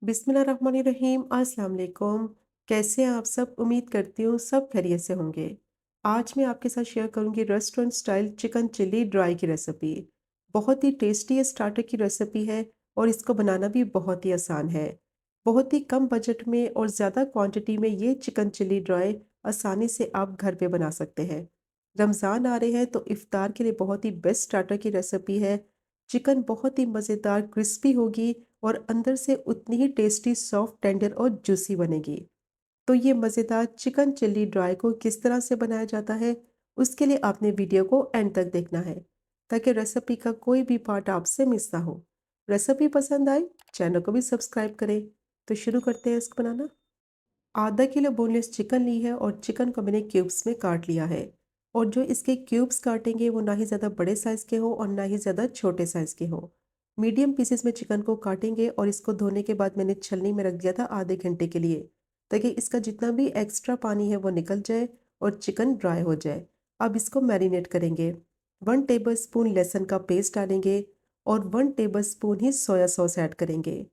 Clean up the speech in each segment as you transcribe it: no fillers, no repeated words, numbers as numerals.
बिस्मिल्लाहिर्रहमानिर्रहीम। अस्सलाम वालेकुम। कैसे हैं आप सब? उम्मीद करती हूँ सब खैरियत से होंगे। आज मैं आपके साथ शेयर करूँगी restaurant style chicken chilli dry की रेसिपी। बहुत ही टेस्टी स्टार्टर की रेसिपी है और इसको बनाना भी बहुत ही आसान है। बहुत ही कम बजट में और ज़्यादा क्वांटिटी में ये चिकन चिल्ली ड्राई आसानी से आप घर पे बना सकते हैं। रमज़ान आ रहे हैं तो इफ्तार के लिए बहुत ही बेस्ट स्टार्टर की रेसिपी है। चिकन बहुत ही मज़ेदार क्रिस्पी होगी और अंदर से उतनी ही टेस्टी सॉफ्ट टेंडर और जूसी बनेगी। तो ये मज़ेदार चिकन चिल्ली ड्राई को किस तरह से बनाया जाता है, उसके लिए आपने वीडियो को एंड तक देखना है ताकि रेसिपी का कोई भी पार्ट आपसे मिस ना हो। रेसिपी पसंद आए, चैनल को भी सब्सक्राइब करें। तो शुरू करते हैं इसको बनाना। आधा किलो बोनलेस चिकन ली है और चिकन को मैंने क्यूब्स में काट लिया है। और जो इसके क्यूब्स काटेंगे वो ना ही ज़्यादा बड़े साइज़ के हो और ना ही ज़्यादा छोटे साइज़ के हो। मीडियम पीसेस में चिकन को काटेंगे और इसको धोने के बाद मैंने छलनी में रख दिया था आधे घंटे के लिए, ताकि इसका जितना भी एक्स्ट्रा पानी है वो निकल जाए और चिकन ड्राई हो जाए। अब इसको मैरिनेट करेंगे। 1 टेबल स्पून लहसुन का पेस्ट डालेंगे और 1 टेबल स्पून ही सोया सॉस ऐड करेंगे।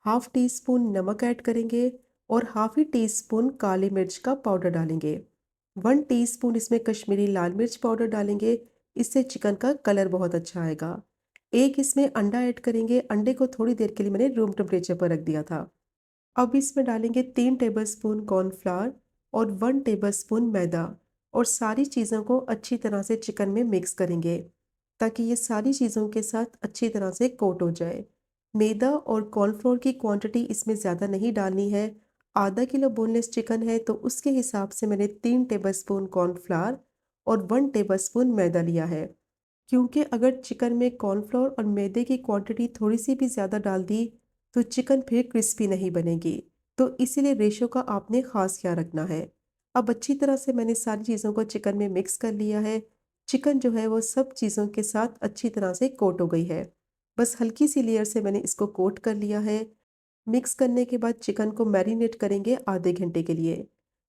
हाफ टी स्पून नमक ऐड करेंगे और हाफ ही टी स्पून काली मिर्च का पाउडर डालेंगे। 1 टीस्पून इसमें कश्मीरी लाल मिर्च पाउडर डालेंगे। इससे चिकन का कलर बहुत अच्छा आएगा। एक इसमें अंडा ऐड करेंगे। अंडे को थोड़ी देर के लिए मैंने रूम टेम्परेचर पर रख दिया था। अब इसमें डालेंगे 3 टेबल स्पून कॉर्नफ्लावर और 1 टेबल स्पून मैदा और सारी चीज़ों को अच्छी तरह से चिकन में मिक्स करेंगे ताकि ये सारी चीज़ों के साथ अच्छी तरह से कोट हो जाए। मैदा और कॉर्नफ्लोर की क्वांटिटी इसमें ज़्यादा नहीं डालनी है। आधा किलो बोनलेस चिकन है तो उसके हिसाब से मैंने 3 टेबल स्पून कॉर्नफ्लावर और 1 टेबल स्पून मैदा लिया है। क्योंकि अगर चिकन में कॉर्नफ्लोर और मैदे की क्वांटिटी थोड़ी सी भी ज़्यादा डाल दी तो चिकन फिर क्रिस्पी नहीं बनेगी। तो इसीलिए रेशो का आपने ख़ास ख्याल रखना है। अब अच्छी तरह से मैंने सारी चीज़ों को चिकन में मिक्स कर लिया है। चिकन जो है वो सब चीज़ों के साथ अच्छी तरह से कोट हो गई है। बस हल्की सी लेयर से मैंने इसको कोट कर लिया है। मिक्स करने के बाद चिकन को मैरिनेट करेंगे आधे घंटे के लिए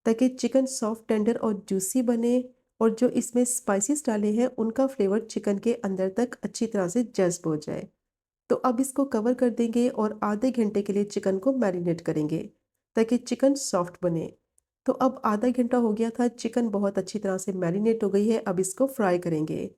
ताकि चिकन सॉफ्ट टेंडर और जूसी बने और जो इसमें स्पाइसेस डाले हैं उनका फ्लेवर चिकन के अंदर तक अच्छी तरह से जज़्ब हो जाए। तो अब इसको कवर कर देंगे और आधे घंटे के लिए चिकन को मैरिनेट करेंगे ताकि चिकन सॉफ्ट बने। तो अब आधा घंटा हो गया था, चिकन बहुत अच्छी तरह से मैरिनेट हो गई है। अब इसको फ्राई करेंगे।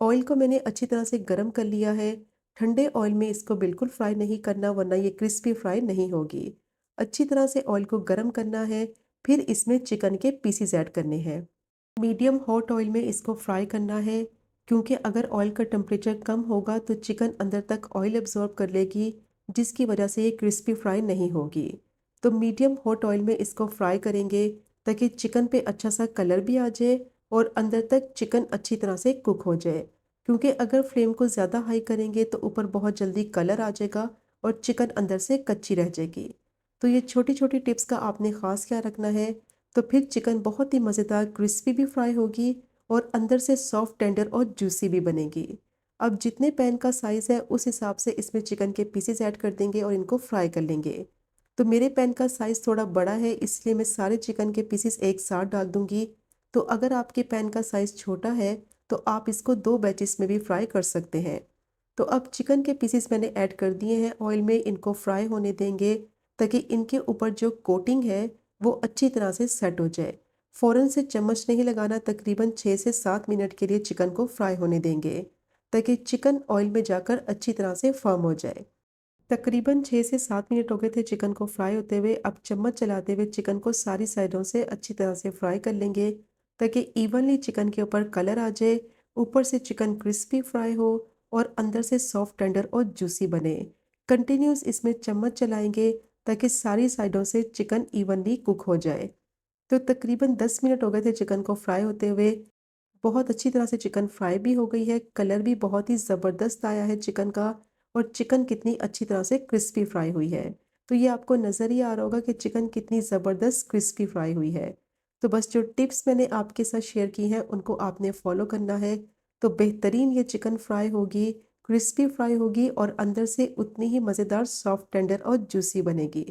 ऑयल को मैंने अच्छी तरह से गर्म कर लिया है। ठंडे ऑयल में इसको बिल्कुल फ्राई नहीं करना वरना ये क्रिस्पी फ्राई नहीं होगी। अच्छी तरह से ऑयल को गर्म करना है। फिर इसमें चिकन के पीसीज ऐड करने हैं। मीडियम हॉट ऑयल में इसको फ्राई करना है क्योंकि अगर ऑयल का टेम्परेचर कम होगा तो चिकन अंदर तक ऑयल एब्जॉर्ब कर लेगी, जिसकी वजह से ये क्रिस्पी फ्राई नहीं होगी। तो मीडियम हॉट ऑयल में इसको फ्राई करेंगे ताकि चिकन पे अच्छा सा कलर भी आ जाए और अंदर तक चिकन अच्छी तरह से कुक हो जाए। क्योंकि अगर फ्लेम को ज़्यादा हाई करेंगे तो ऊपर बहुत जल्दी कलर आ जाएगा और चिकन अंदर से कच्ची रह जाएगी। तो ये छोटी छोटी टिप्स का आपने ख़ास ख्याल रखना है। तो फिर चिकन बहुत ही मज़ेदार क्रिस्पी भी फ्राई होगी और अंदर से सॉफ्ट टेंडर और जूसी भी बनेगी। अब जितने पैन का साइज़ है उस हिसाब से इसमें चिकन के पीसेस ऐड कर देंगे और इनको फ्राई कर लेंगे। तो मेरे पैन का साइज़ थोड़ा बड़ा है इसलिए मैं सारे चिकन के पीसेस एक साथ डाल दूंगी। तो अगर आपके पैन का साइज़ छोटा है तो आप इसको 2 बैचेस में भी फ्राई कर सकते हैं। तो अब चिकन के पीसेस मैंने ऐड कर दिए हैं ऑयल में, इनको फ्राई होने देंगे ताकि इनके ऊपर जो कोटिंग है वो अच्छी तरह से सेट हो जाए। फ़ौरन से चम्मच नहीं लगाना, तकरीबन 6 से 7 मिनट के लिए चिकन को फ्राई होने देंगे ताकि चिकन ऑयल में जाकर अच्छी तरह से फर्म हो जाए। तकरीबन 6 से 7 मिनट हो गए थे चिकन को फ्राई होते हुए। अब चम्मच चलाते हुए चिकन को सारी साइडों से अच्छी तरह से फ्राई कर लेंगे ताकि इवनली चिकन के ऊपर कलर आ जाए, ऊपर से चिकन क्रिस्पी फ्राई हो और अंदर से सॉफ्ट टेंडर और जूसी बने। कंटिन्यूस इसमें चम्मच चलाएंगे ताकि सारी साइडों से चिकन इवनली कुक हो जाए। तो तकरीबन 10 मिनट हो गए थे चिकन को फ्राई होते हुए। बहुत अच्छी तरह से चिकन फ्राई भी हो गई है, कलर भी बहुत ही ज़बरदस्त आया है चिकन का और चिकन कितनी अच्छी तरह से क्रिस्पी फ्राई हुई है। तो ये आपको नज़र ही आ रहा होगा कि चिकन कितनी ज़बरदस्त क्रिस्पी फ्राई हुई है। तो बस जो टिप्स मैंने आपके साथ शेयर की हैं उनको आपने फॉलो करना है। तो बेहतरीन ये चिकन फ्राई होगी, क्रिस्पी फ्राई होगी और अंदर से उतनी ही मज़ेदार सॉफ्ट टेंडर और जूसी बनेगी।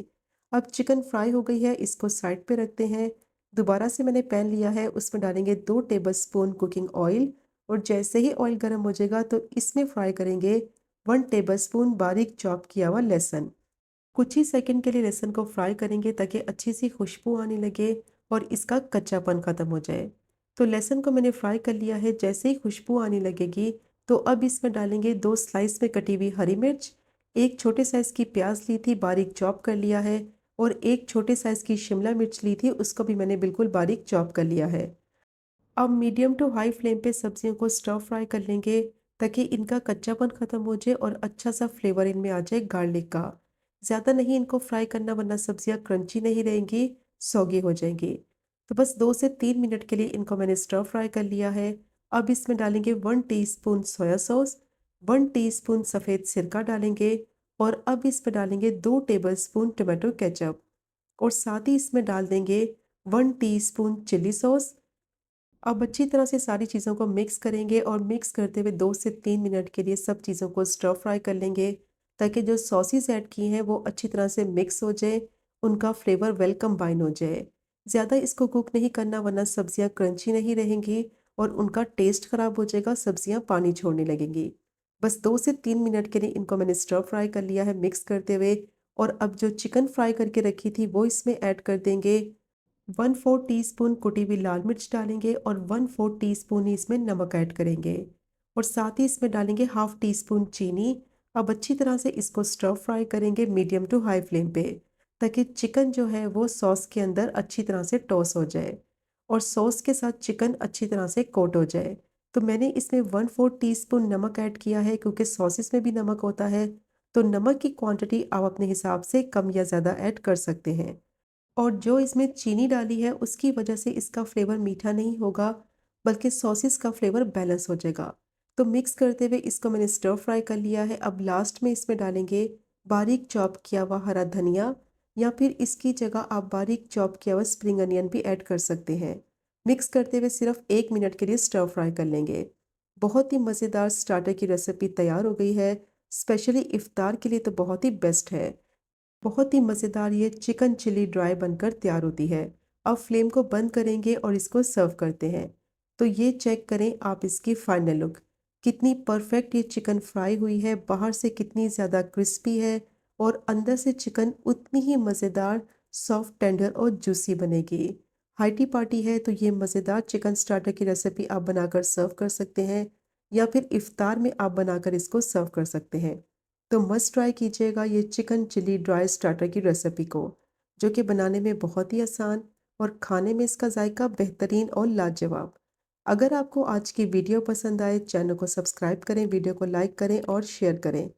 अब चिकन फ्राई हो गई है, इसको साइड पे रखते हैं। दोबारा से मैंने पैन लिया है, उसमें डालेंगे 2 टेबलस्पून कुकिंग ऑयल और जैसे ही ऑयल गर्म हो जाएगा तो इसमें फ्राई करेंगे 1 टेबलस्पून बारीक चॉप किया हुआ लहसुन। कुछ ही सेकंड के लिए लहसुन को फ्राई करेंगे ताकि अच्छी सी खुशबू आने लगे और इसका कच्चापन ख़त्म हो जाए। तो लहसुन को मैंने फ्राई कर लिया है। जैसे ही खुशबू आने लगेगी तो अब इसमें डालेंगे 2 स्लाइस में कटी हुई हरी मिर्च, एक छोटे साइज़ की प्याज ली थी बारीक चॉप कर लिया है और एक छोटे साइज़ की शिमला मिर्च ली थी, उसको भी मैंने बिल्कुल बारीक चॉप कर लिया है। अब मीडियम टू हाई फ्लेम पे सब्जियों को स्टर फ्राई कर लेंगे ताकि इनका कच्चापन ख़त्म हो जाए और अच्छा सा फ्लेवर इनमें आ जाए गार्लिक का। ज़्यादा नहीं इनको फ्राई करना वरना सब्जियां क्रंची नहीं रहेंगी, सौगी हो जाएंगी। तो बस 2 से 3 मिनट के लिए इनको मैंने स्टर फ्राई कर लिया है। अब इसमें डालेंगे 1 टीस्पून सोया सॉस, 1 टीस्पून सफ़ेद सिरका डालेंगे और अब इसमें डालेंगे 2 टेबल स्पून टमाटो केचप और साथ ही इसमें डाल देंगे 1 टीस्पून चिली सॉस। अब अच्छी तरह से सारी चीज़ों को मिक्स करेंगे और मिक्स करते हुए 2 से 3 मिनट के लिए सब चीज़ों को स्टर फ्राई कर लेंगे ताकि जो सॉसेस ऐड की हैं वो अच्छी तरह से मिक्स हो जाए, उनका फ्लेवर वेल कंबाइन हो जाए। ज़्यादा इसको कुक नहीं करना वरना सब्जियां क्रंची नहीं रहेंगी और उनका टेस्ट ख़राब हो जाएगा, सब्जियां पानी छोड़ने लगेंगी। बस 2 से 3 मिनट के लिए इनको मैंने स्टर फ्राई कर लिया है मिक्स करते हुए और अब जो चिकन फ्राई करके रखी थी वो इसमें ऐड कर देंगे। 1/4 टीस्पून कुटी हुई लाल मिर्च डालेंगे और 1/4 टीस्पून ही इसमें नमक ऐड करेंगे और साथ ही इसमें डालेंगे हाफ टी स्पून चीनी। अब अच्छी तरह से इसको स्टर फ्राई करेंगे मीडियम टू हाई फ्लेम पे ताकि चिकन जो है वो सॉस के अंदर अच्छी तरह से टॉस हो जाए और सॉस के साथ चिकन अच्छी तरह से कोट हो जाए। तो मैंने इसमें 1/4 टीस्पून नमक ऐड किया है क्योंकि सॉसेस में भी नमक होता है। तो नमक की क्वांटिटी आप अपने हिसाब से कम या ज़्यादा ऐड कर सकते हैं। और जो इसमें चीनी डाली है उसकी वजह से इसका फ्लेवर मीठा नहीं होगा बल्कि सॉसेस का फ्लेवर बैलेंस हो जाएगा। तो मिक्स करते हुए इसको मैंने स्टर फ्राई कर लिया है। अब लास्ट में इसमें डालेंगे बारीक चॉप किया हुआ हरा धनिया या फिर इसकी जगह आप बारीक चॉप किया हुआ स्प्रिंग अनियन भी ऐड कर सकते हैं। मिक्स करते हुए सिर्फ 1 मिनट के लिए स्टर फ्राई कर लेंगे। बहुत ही मज़ेदार स्टार्टर की रेसिपी तैयार हो गई है। स्पेशली इफ्तार के लिए तो बहुत ही बेस्ट है। बहुत ही मज़ेदार ये चिकन चिली ड्राई बनकर तैयार होती है। अब फ्लेम को बंद करेंगे और इसको सर्व करते हैं। तो ये चेक करें आप इसकी फाइनल लुक। कितनी परफेक्ट ये चिकन फ्राई हुई है, बाहर से कितनी ज़्यादा क्रिस्पी है और अंदर से चिकन उतनी ही मज़ेदार, सॉफ्ट, टेंडर और जूसी बनेगी। हाइटी पार्टी है तो ये मज़ेदार चिकन स्टार्टर की रेसिपी आप बनाकर सर्व कर सकते हैं या फिर इफ्तार में आप बनाकर इसको सर्व कर सकते हैं। तो मस्ट ट्राई कीजिएगा ये चिकन चिली ड्राई स्टार्टर की रेसिपी को, जो कि बनाने में बहुत ही आसान और खाने में इसका जायका बेहतरीन और लाजवाब। अगर आपको आज की वीडियो पसंद आए चैनल को सब्सक्राइब करें, वीडियो को लाइक करें और शेयर करें।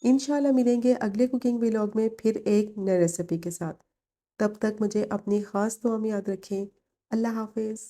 इंशाल्लाह मिलेंगे अगले कुकिंग व्लॉग में फिर एक नई रेसिपी के साथ। तब तक मुझे अपनी ख़ास दुआ में याद रखें। अल्लाह हाफिज़।